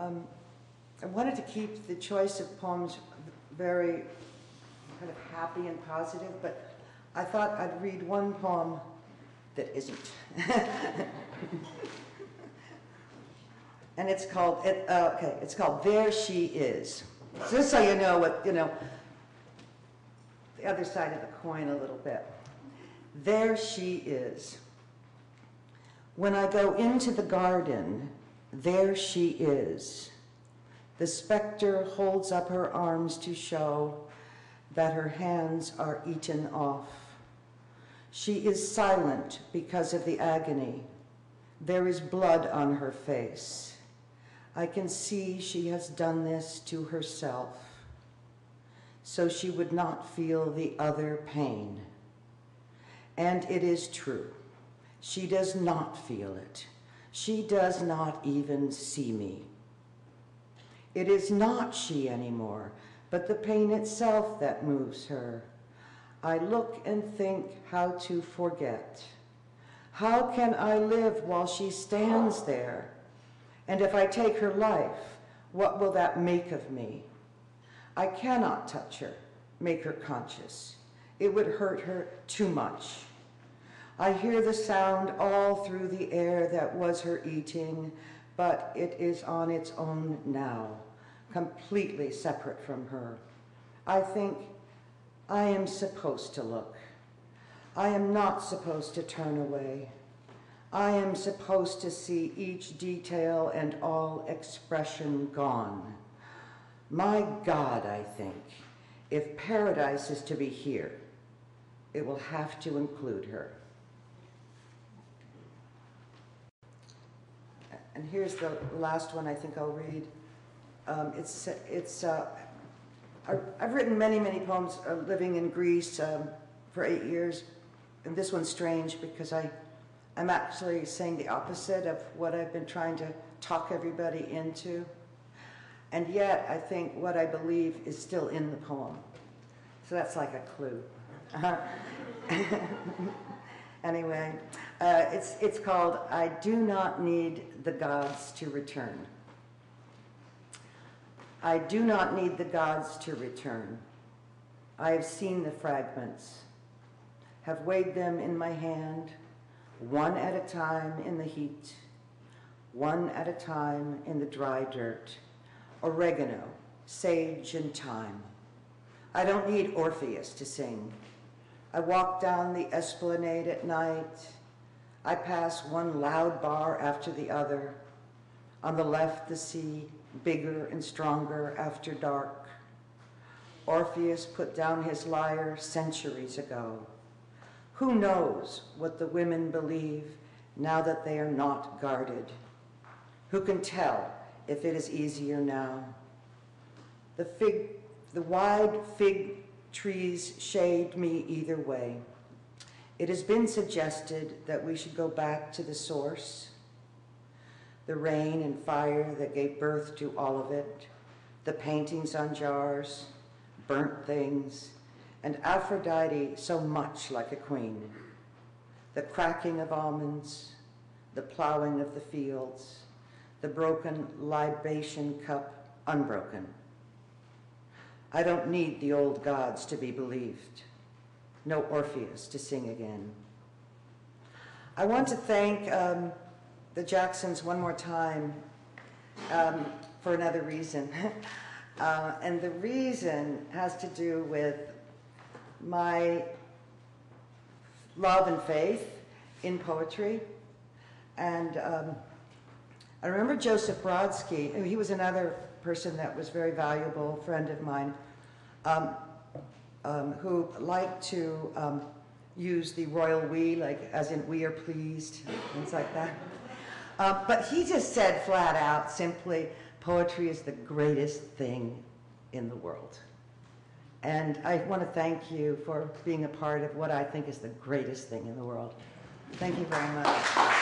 I wanted to keep the choice of poems very kind of happy and positive, but I thought I'd read one poem that isn't. And it's called, it's called There She Is. So just so you know what, the other side of the coin a little bit. There she is. When I go into the garden, there she is. The specter holds up her arms to show that her hands are eaten off. She is silent because of the agony. There is blood on her face. I can see she has done this to herself, so she would not feel the other pain. And it is true. She does not feel it. She does not even see me. It is not she anymore, but the pain itself that moves her. I look and think how to forget. How can I live while she stands there? And if I take her life, what will that make of me? I cannot touch her, make her conscious. It would hurt her too much. I hear the sound all through the air that was her eating, but it is on its own now, completely separate from her. I think I am supposed to look. I am not supposed to turn away. I am supposed to see each detail and all expression gone. My God, I think, if paradise is to be here, it will have to include her. And here's the last one I think I'll read. I've written many, many poems living in Greece for 8 years, and this one's strange because I'm actually saying the opposite of what I've been trying to talk everybody into. And yet, I think what I believe is still in the poem. So that's like a clue. Anyway, it's called I Do Not Need the Gods to Return. I do not need the gods to return. I have seen the fragments, have weighed them in my hand, one at a time in the heat, one at a time in the dry dirt, oregano, sage, and thyme. I don't need Orpheus to sing. I walk down the esplanade at night. I pass one loud bar after the other. On the left, the sea, bigger and stronger after dark. Orpheus put down his lyre centuries ago. Who knows what the women believe now that they are not guarded? Who can tell if it is easier now? The wide fig trees shade me either way. It has been suggested that we should go back to the source, the rain and fire that gave birth to all of it, the paintings on jars, burnt things, and Aphrodite so much like a queen, the cracking of almonds, the plowing of the fields, the broken libation cup unbroken. I don't need the old gods to be believed, no Orpheus to sing again. I want to thank the Jacksons one more time for another reason. And the reason has to do with my love and faith in poetry. And I remember Joseph Brodsky, and he was another person that was very valuable, friend of mine, who liked to use the royal we, like as in we are pleased, things like that. But he just said flat out, simply, poetry is the greatest thing in the world. And I want to thank you for being a part of what I think is the greatest thing in the world. Thank you very much.